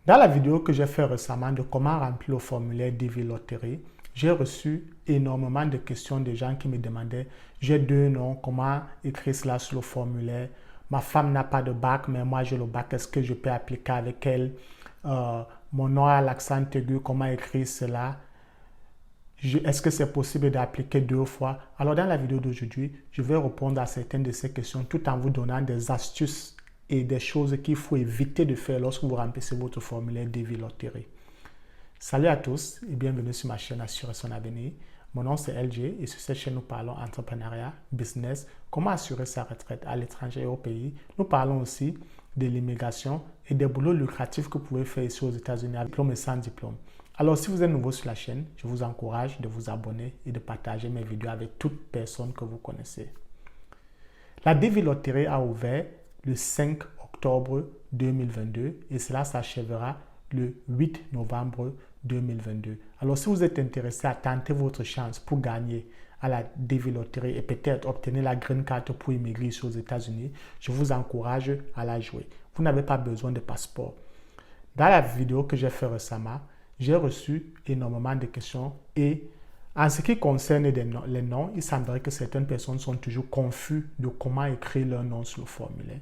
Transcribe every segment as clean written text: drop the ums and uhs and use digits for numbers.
Dans la vidéo que j'ai fait récemment de comment remplir le formulaire DV Lottery, j'ai reçu énormément de questions de gens qui me demandaient j'ai 2 noms, comment écrire cela sur le formulaire. Ma femme n'a pas de bac, mais moi j'ai le bac, est-ce que je peux appliquer avec elle? Mon nom a l'accent aigu, comment écrire cela? Est-ce que c'est possible d'appliquer 2 fois? Alors dans la vidéo d'aujourd'hui, je vais répondre à certaines de ces questions tout en vous donnant des astuces et des choses qu'il faut éviter de faire lorsque vous remplissez votre formulaire DV Lottery. Salut à tous et bienvenue sur ma chaîne Assurer son avenir. Mon nom c'est LG et sur cette chaîne nous parlons entrepreneuriat, business, comment assurer sa retraite à l'étranger et au pays. Nous parlons aussi de l'immigration et des boulots lucratifs que vous pouvez faire ici aux États-Unis avec diplôme et sans diplôme. Alors si vous êtes nouveau sur la chaîne, je vous encourage de vous abonner et de partager mes vidéos avec toute personne que vous connaissez. La DV Lottery a ouvert le 5 octobre 2022 et cela s'achèvera le 8 novembre 2022. Alors si vous êtes intéressé à tenter votre chance pour gagner à la DV Lottery et peut-être obtenir la green card pour immigrer ici aux États-Unis, je vous encourage à la jouer. Vous n'avez pas besoin de passeport. Dans la vidéo que j'ai fait récemment, j'ai reçu énormément de questions et en ce qui concerne les noms, il semblerait que certaines personnes sont toujours confuses de comment écrire leur nom sur le formulaire.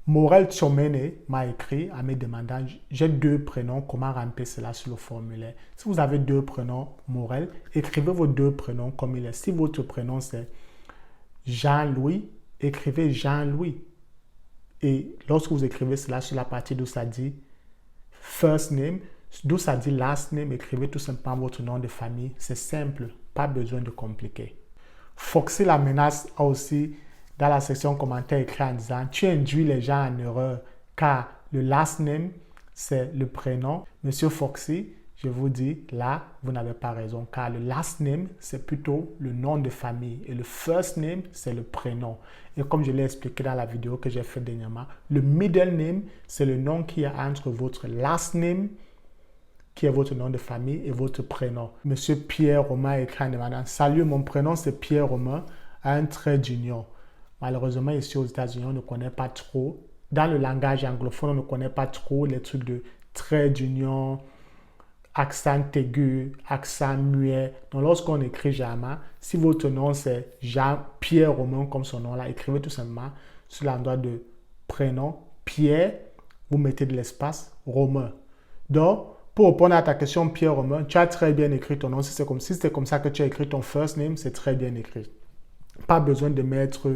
Morel Tchomene m'a écrit en me demandant j'ai 2 prénoms, comment remplir cela sur le formulaire. Si vous avez 2 prénoms Morel, écrivez vos 2 prénoms comme il est. Si votre prénom c'est Jean-Louis, écrivez Jean-Louis. Et lorsque vous écrivez cela sur la partie d'où ça dit first name, d'où ça dit last name, écrivez tout simplement votre nom de famille. C'est simple, pas besoin de compliquer. Foxy la menace a aussi dans la section commentaires écrit en disant tu induis les gens en erreur car le last name c'est le prénom. Monsieur Foxy, je vous dis là vous n'avez pas raison car le last name c'est plutôt le nom de famille et le first name c'est le prénom. Et comme je l'ai expliqué dans la vidéo que j'ai fait dernièrement, le middle name c'est le nom qui est entre votre last name qui est votre nom de famille et votre prénom. Monsieur Pierre Romain écrit en demandant salut, mon prénom c'est Pierre Romain, un trait d'union. Malheureusement, ici aux États-Unis, on ne connaît pas trop. Dans le langage anglophone, on ne connaît pas trop les trucs de trait d'union, accent aigu, accent muet. Donc, lorsqu'on écrit jamais, si votre nom c'est Jean-Pierre Romain comme son nom là, écrivez tout simplement sur l'endroit de prénom Pierre, vous mettez de l'espace Romain. Donc, pour répondre à ta question, Pierre Romain, tu as très bien écrit ton nom. Si c'est comme ça que tu as écrit ton first name, c'est très bien écrit. Pas besoin de mettre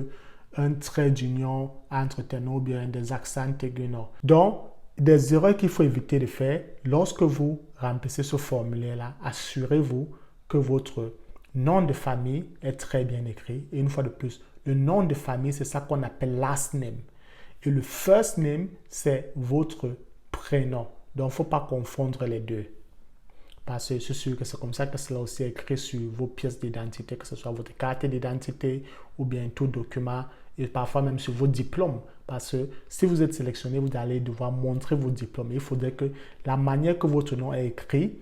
un trait d'union entre tes noms ou bien des accents aigus, non. Donc, des erreurs qu'il faut éviter de faire lorsque vous remplissez ce formulaire-là, assurez-vous que votre nom de famille est très bien écrit. Et une fois de plus, le nom de famille, c'est ça qu'on appelle last name. Et le first name, c'est votre prénom. Donc, il ne faut pas confondre les deux. Parce que c'est sûr que c'est comme ça que cela aussi est écrit sur vos pièces d'identité, que ce soit votre carte d'identité ou bien tout document et parfois même sur vos diplômes. Parce que si vous êtes sélectionné, vous allez devoir montrer vos diplômes. Il faudrait que la manière que votre nom est écrit,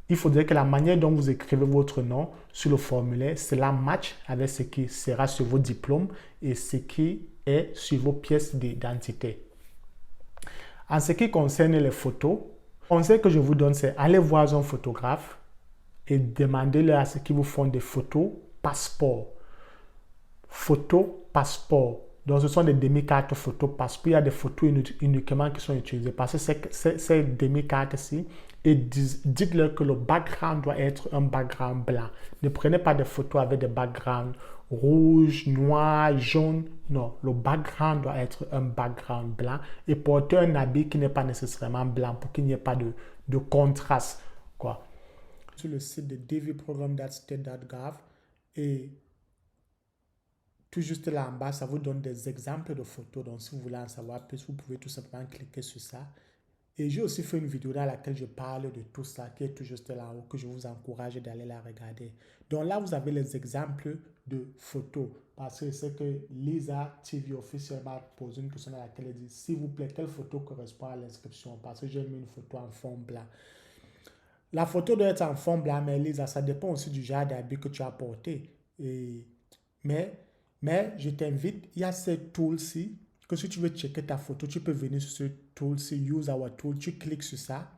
il faudrait que la manière dont vous écrivez votre nom sur le formulaire, cela matche avec ce qui sera sur vos diplômes et ce qui est sur vos pièces d'identité. En ce qui concerne les photos, le conseil que je vous donne, c'est aller voir un photographe et demandez-leur à ce qu'ils vous font des photos passeport. Photos passeport. Donc, ce sont des demi-cartes photos passeport. Il y a des photos uniquement qui sont utilisées parce que ces demi-cartes-ci, et dites-leur que le background doit être un background blanc. Ne prenez pas des photos avec des backgrounds rouge, noir, jaune. Non, le background doit être un background blanc et porter un habit qui n'est pas nécessairement blanc pour qu'il n'y ait pas de contraste, quoi. Sur le site de dvprogram.state.gov et tout juste là en bas, ça vous donne des exemples de photos. Donc, si vous voulez en savoir plus, vous pouvez tout simplement cliquer sur ça. Et j'ai aussi fait une vidéo dans laquelle je parle de tout ça, qui est tout juste là haut, que je vous encourage d'aller la regarder. Donc là, vous avez les exemples de photos. Parce que c'est que Lisa TV officiellement pose une question à laquelle elle dit, s'il vous plaît, quelle photo correspond à l'inscription? Parce que j'ai mis une photo en fond blanc. La photo doit être en fond blanc, mais Lisa, ça dépend aussi du genre d'habit que tu as porté. Mais je t'invite, il y a ces tools-ci que si tu veux checker ta photo, tu peux venir sur ce tool, c'est Use Our Tool, tu cliques sur ça.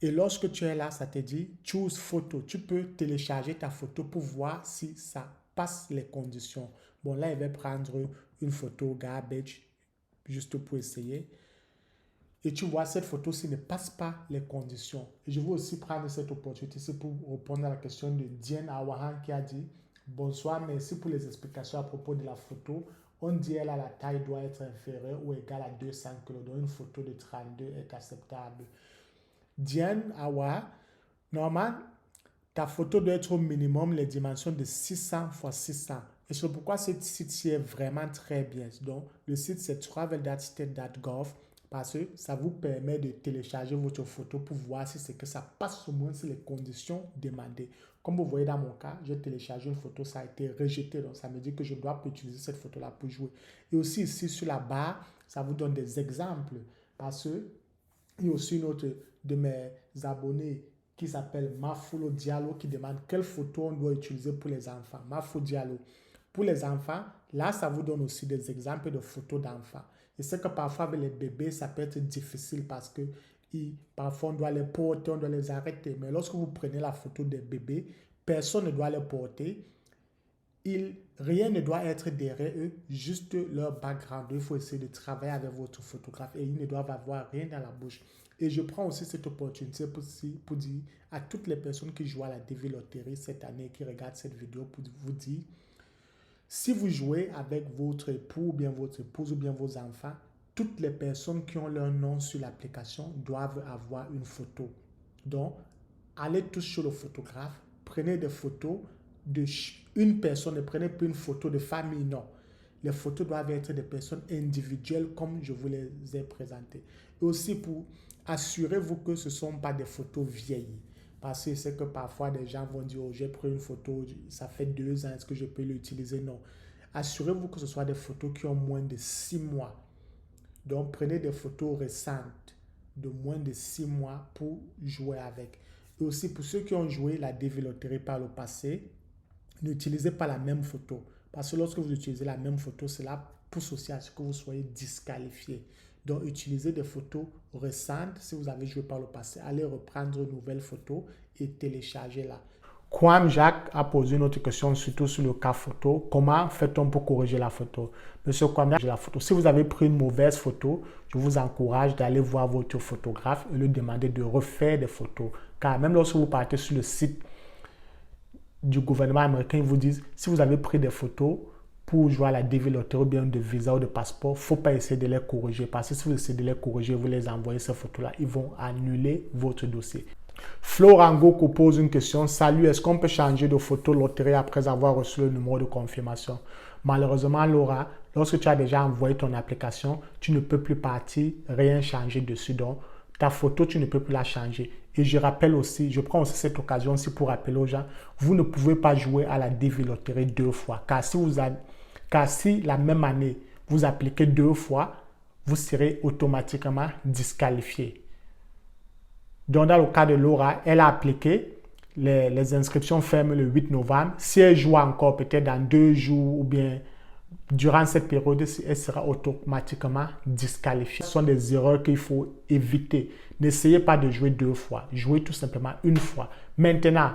Et lorsque tu es là, ça te dit Choose Photo. Tu peux télécharger ta photo pour voir si ça passe les conditions. Bon, là, il va prendre une photo garbage juste pour essayer. Et tu vois, cette photo-ci ne passe pas les conditions. Et je veux aussi prendre cette opportunité pour répondre à la question de Diane Awahan qui a dit « Bonsoir, merci pour les explications à propos de la photo. On dit elle a la taille doit être inférieure ou égale à 200 kg. Donc une photo de 32 est acceptable. » Diane Awa, normalement, ta photo doit être au minimum les dimensions de 600 x 600. Et c'est pourquoi ce site-ci est vraiment très bien. Donc, le site, c'est travel.state.gov parce que ça vous permet de télécharger votre photo pour voir si c'est que ça passe au moins sur les conditions demandées. Comme vous voyez dans mon cas, j'ai téléchargé une photo, ça a été rejeté. Donc, ça me dit que je dois utiliser cette photo-là pour jouer. Et aussi ici, sur la barre, ça vous donne des exemples parce que il y a aussi une autre de mes abonnés qui s'appelle Mafolo Diallo qui demande quelle photo on doit utiliser pour les enfants. Mafolo Diallo. Pour les enfants, là, ça vous donne aussi des exemples de photos d'enfants. Et c'est que parfois, avec les bébés, ça peut être difficile parce que parfois, on doit les porter, on doit les arrêter. Mais lorsque vous prenez la photo des bébés, personne ne doit les porter. Rien ne doit être derrière eux, juste leur background. Il faut essayer de travailler avec votre photographe et ils ne doivent avoir rien dans la bouche. Et je prends aussi cette opportunité pour dire à toutes les personnes qui jouent à la DV Lottery cette année, qui regardent cette vidéo, pour vous dire, si vous jouez avec votre époux ou bien votre épouse ou bien vos enfants, toutes les personnes qui ont leur nom sur l'application doivent avoir une photo. Donc, allez tous sur le photographe, prenez des photos d'une personne, ne prenez plus une photo de famille, non. Les photos doivent être des personnes individuelles comme je vous les ai présentées. Et aussi pour assurez-vous que ce ne sont pas des photos vieilles. Parce que c'est que parfois des gens vont dire, oh, j'ai pris une photo, ça fait 2 ans, est-ce que je peux l'utiliser? Non. Assurez-vous que ce soit des photos qui ont moins de 6 mois. Donc prenez des photos récentes de moins de 6 mois pour jouer avec. Et aussi pour ceux qui ont joué la DV Lottery par le passé, n'utilisez pas la même photo. Parce que lorsque vous utilisez la même photo, cela pousse aussi à ce que vous soyez disqualifié. Donc, utilisez des photos récentes. Si vous avez joué par le passé, allez reprendre une nouvelle photo et téléchargez-la. Kwame Jacques a posé une autre question, surtout sur le cas photo. Comment fait-on pour corriger la photo? Monsieur Kwame, la photo. Si vous avez pris une mauvaise photo, je vous encourage d'aller voir votre photographe et lui demander de refaire des photos. Car même lorsque vous partez sur le site du gouvernement américain, ils vous disent, si vous avez pris des photos pour jouer à la DV Lottery ou bien de visa ou de passeport, il ne faut pas essayer de les corriger. Parce que si vous essayez de les corriger, vous les envoyez ces photos-là, ils vont annuler votre dossier. Florango pose une question. Salut, est-ce qu'on peut changer de photo loterie après avoir reçu le numéro de confirmation? Malheureusement, Laura, lorsque tu as déjà envoyé ton application, tu ne peux plus partir, rien changer dessus. Donc, ta photo, tu ne peux plus la changer. Et je rappelle aussi, je prends aussi cette occasion aussi pour rappeler aux gens, vous ne pouvez pas jouer à la DV Lottery 2 fois. Car si la même année, vous appliquez 2 fois, vous serez automatiquement disqualifié. Donc, dans le cas de Laura, elle a appliqué, les inscriptions ferment le 8 novembre. Si elle joue encore peut-être dans 2 jours ou bien durant cette période, elle sera automatiquement disqualifiée. Ce sont des erreurs qu'il faut éviter. N'essayez pas de jouer 2 fois. Jouez tout simplement une fois. Maintenant,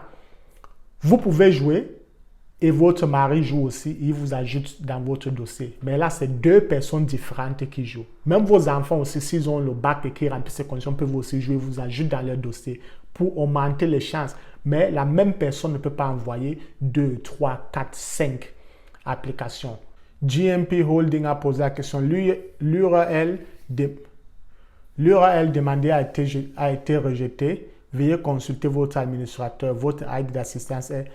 vous pouvez jouer et votre mari joue aussi. Il vous ajoute dans votre dossier. Mais là, c'est 2 personnes différentes qui jouent. Même vos enfants aussi, s'ils ont le bac et qui remplissent ces conditions, peuvent aussi jouer. Vous ajoutent dans leur dossier pour augmenter les chances. Mais la même personne ne peut pas envoyer 2, 3, 4, 5 applications. GMP Holding a posé la question. L'URL demandée a été rejetée. Veuillez consulter votre administrateur. Votre ID d'assistance est...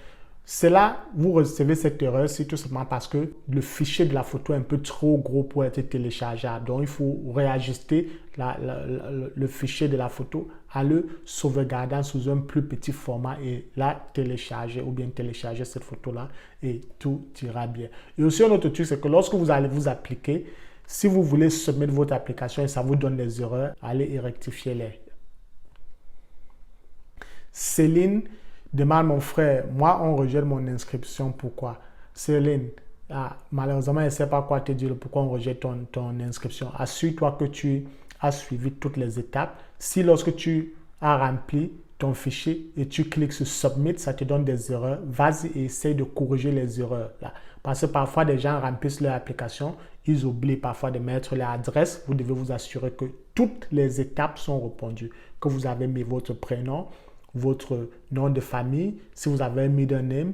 C'est là, vous recevez cette erreur, c'est tout simplement parce que le fichier de la photo est un peu trop gros pour être téléchargeable. Donc, il faut réajuster le fichier de la photo à le sauvegarder sous un plus petit format et la télécharger ou bien télécharger cette photo-là et tout ira bien. Et aussi, un autre truc, c'est que lorsque vous allez vous appliquer, si vous voulez soumettre votre application et ça vous donne des erreurs, allez y rectifier-les. Céline demande, mon frère, moi on rejette mon inscription, pourquoi? Céline, malheureusement, je ne sais pas quoi te dire, pourquoi on rejette ton inscription. Assure-toi que tu as suivi toutes les étapes. Si lorsque tu as rempli ton fichier et tu cliques sur Submit, ça te donne des erreurs, vas-y et essaye de corriger les erreurs là. Parce que parfois, des gens remplissent leur application, ils oublient parfois de mettre leur adresse. Vous devez vous assurer que toutes les étapes sont répondues, que vous avez mis votre prénom, votre nom de famille, si vous avez un middle name,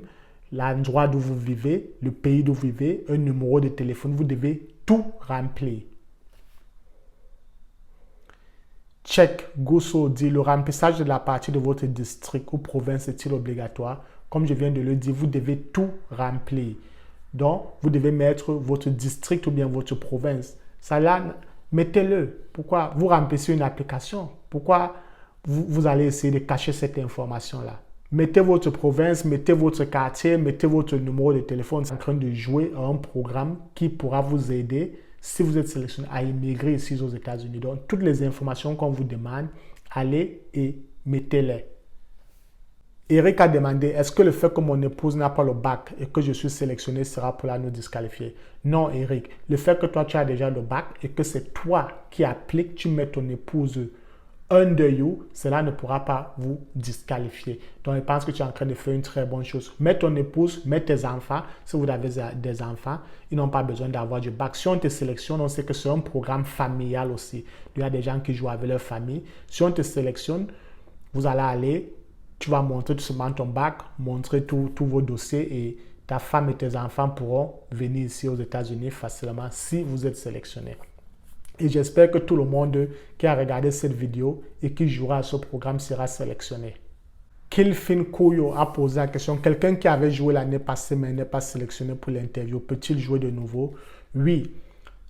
l'endroit d'où vous vivez, le pays d'où vous vivez, un numéro de téléphone, vous devez tout remplir. Check, Gosso dit, le remplissage de la partie de votre district ou province est-il obligatoire? Comme je viens de le dire, vous devez tout remplir. Donc, vous devez mettre votre district ou bien votre province. Ça là, mettez-le. Pourquoi? Vous remplissez une application. Pourquoi vous allez essayer de cacher cette information-là? Mettez votre province, mettez votre quartier, mettez votre numéro de téléphone. C'est en train de jouer à un programme qui pourra vous aider si vous êtes sélectionné à immigrer ici aux États-Unis. Donc, toutes les informations qu'on vous demande, allez et mettez-les. Eric a demandé, est-ce que le fait que mon épouse n'a pas le bac et que je suis sélectionné sera pour la nous disqualifier? Non, Eric. Le fait que toi, tu as déjà le bac et que c'est toi qui appliques, tu mets ton épouse under you, cela ne pourra pas vous disqualifier. Donc, je pense que tu es en train de faire une très bonne chose. Mets ton épouse, mets tes enfants. Si vous avez des enfants, ils n'ont pas besoin d'avoir du bac. Si on te sélectionne, on sait que c'est un programme familial aussi. Il y a des gens qui jouent avec leur famille. Si on te sélectionne, vous allez aller, tu vas montrer tout simplement ton bac, montrer tous vos dossiers et ta femme et tes enfants pourront venir ici aux États-Unis facilement si vous êtes sélectionné. Et j'espère que tout le monde qui a regardé cette vidéo et qui jouera à ce programme sera sélectionné. Kilfin Koyo a posé la question, quelqu'un qui avait joué l'année passée mais n'est pas sélectionné pour l'interview, peut-il jouer de nouveau? Oui.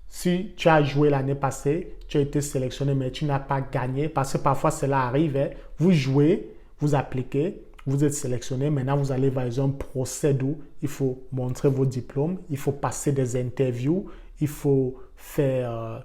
Si tu as joué l'année passée, tu as été sélectionné mais tu n'as pas gagné, parce que parfois cela arrive, hein. Vous jouez, vous appliquez, vous êtes sélectionné, maintenant vous allez vers un procès où il faut montrer vos diplômes, il faut passer des interviews, il faut faire...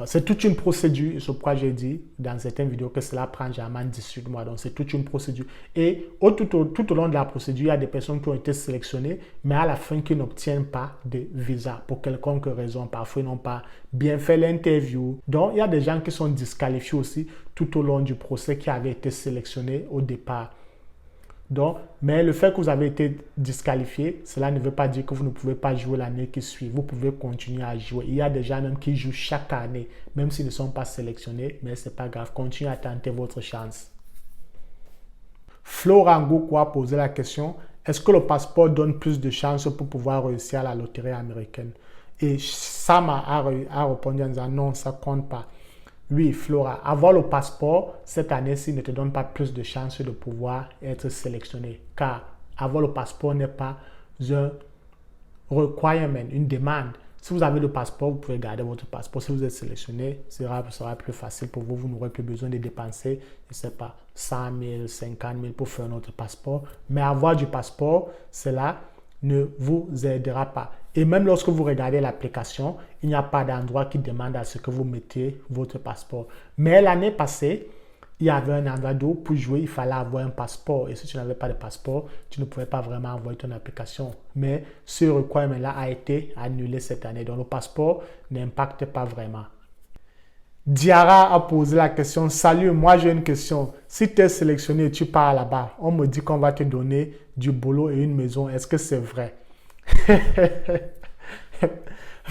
c'est toute une procédure, c'est pourquoi j'ai dit dans certaines vidéos que cela prend généralement 18 mois. Donc, c'est toute une procédure. Et tout au long de la procédure, il y a des personnes qui ont été sélectionnées, mais à la fin qui n'obtiennent pas de visa pour quelconque raison. Parfois, ils n'ont pas bien fait l'interview. Donc, il y a des gens qui sont disqualifiés aussi tout au long du procès qui avaient été sélectionnés au départ. Donc, mais le fait que vous avez été disqualifié, cela ne veut pas dire que vous ne pouvez pas jouer l'année qui suit. Vous pouvez continuer à jouer. Il y a des gens même qui jouent chaque année, même s'ils ne sont pas sélectionnés, mais ce n'est pas grave. Continuez à tenter votre chance. Florent Goukou a posé la question, est-ce que le passeport donne plus de chances pour pouvoir réussir à la loterie américaine? Et Sam a répondu en disant non, ça ne compte pas. Oui, Flora, avoir le passeport cette année-ci ne te donne pas plus de chances de pouvoir être sélectionné, car avoir le passeport n'est pas un requirement, une demande. Si vous avez le passeport, vous pouvez garder votre passeport. Si vous êtes sélectionné, ce sera plus facile pour vous. Vous n'aurez plus besoin de dépenser, je ne sais pas, 100 000, 50 000 pour faire notre passeport. Mais avoir du passeport, cela ne vous aidera pas. Et même lorsque vous regardez l'application, il n'y a pas d'endroit qui demande à ce que vous mettiez votre passeport. Mais l'année passée, il y avait un endroit où pour jouer, il fallait avoir un passeport. Et si tu n'avais pas de passeport, tu ne pouvais pas vraiment envoyer ton application. Mais ce requirement-là a été annulé cette année. Donc le passeport n'impacte pas vraiment. Diara a posé la question, salut, moi j'ai une question. Si tu es sélectionné et tu pars là-bas, on me dit qu'on va te donner du boulot et une maison. Est-ce que c'est vrai?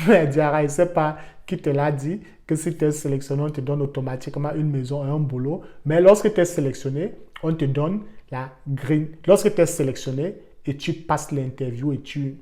Mais Diara, je ne sais pas qui te l'a dit que si tu es sélectionné, on te donne automatiquement une maison et un boulot. Mais lorsque tu es sélectionné, on te donne la green. Lorsque tu es sélectionné et tu passes l'interview et tu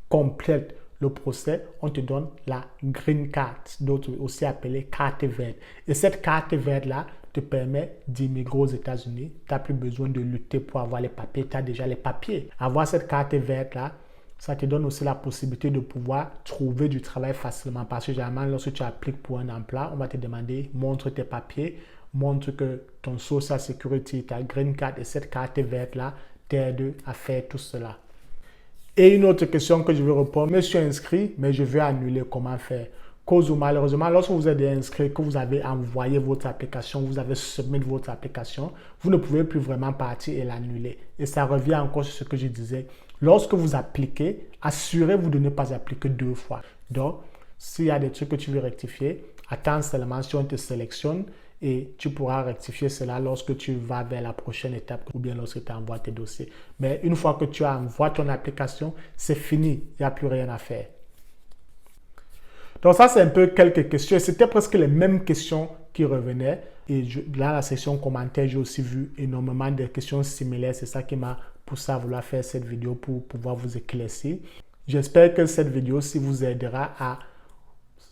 complètes le procès, on te donne la green card, d'autres aussi appelée carte verte. Et cette carte verte-là te permet d'immigrer aux États-Unis. Tu n'as plus besoin de lutter pour avoir les papiers, tu as déjà les papiers. Avoir cette carte verte-là, ça te donne aussi la possibilité de pouvoir trouver du travail facilement. Parce que généralement, lorsque tu appliques pour un emploi, on va te demander, montre tes papiers, montre que ton Social Security, ta green card et cette carte verte-là t'aide à faire tout cela. Et une autre question que je vais répondre, je suis inscrit, mais je veux annuler, comment faire? Cause ou malheureusement, lorsque vous êtes inscrit, que vous avez envoyé votre application, vous avez soumis votre application, vous ne pouvez plus vraiment partir et l'annuler. Et ça revient encore sur ce que je disais. Lorsque vous appliquez, assurez-vous de ne pas appliquer 2 fois. Donc, s'il y a des trucs que tu veux rectifier, attends seulement si on te sélectionne et tu pourras rectifier cela lorsque tu vas vers la prochaine étape ou bien lorsque tu envoies tes dossiers. Mais une fois que tu envoies ton application, c'est fini, il n'y a plus rien à faire. Donc ça, c'est un peu quelques questions. C'était presque les mêmes questions qui revenaient. Et dans la section commentaires, j'ai aussi vu énormément de questions similaires. C'est ça qui m'a poussé à vouloir faire cette vidéo pour pouvoir vous éclaircir. J'espère que cette vidéo-ci vous aidera à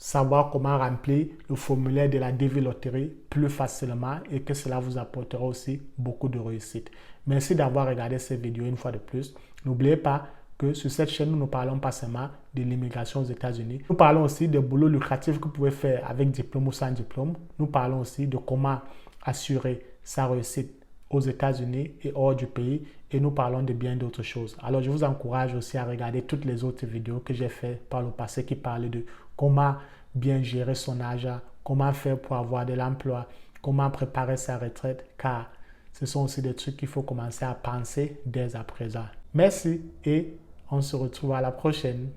savoir comment remplir le formulaire de la DV Loterie plus facilement et que cela vous apportera aussi beaucoup de réussite. Merci d'avoir regardé cette vidéo une fois de plus. N'oubliez pas que sur cette chaîne, nous ne parlons pas seulement de l'immigration aux États-Unis. Nous parlons aussi de boulot lucratif que vous pouvez faire avec diplôme ou sans diplôme. Nous parlons aussi de comment assurer sa réussite aux États-Unis et hors du pays. Et nous parlons de bien d'autres choses. Alors, je vous encourage aussi à regarder toutes les autres vidéos que j'ai faites par le passé qui parlaient de comment bien gérer son argent, comment faire pour avoir de l'emploi, comment préparer sa retraite, car ce sont aussi des trucs qu'il faut commencer à penser dès à présent. Merci et on se retrouve à la prochaine.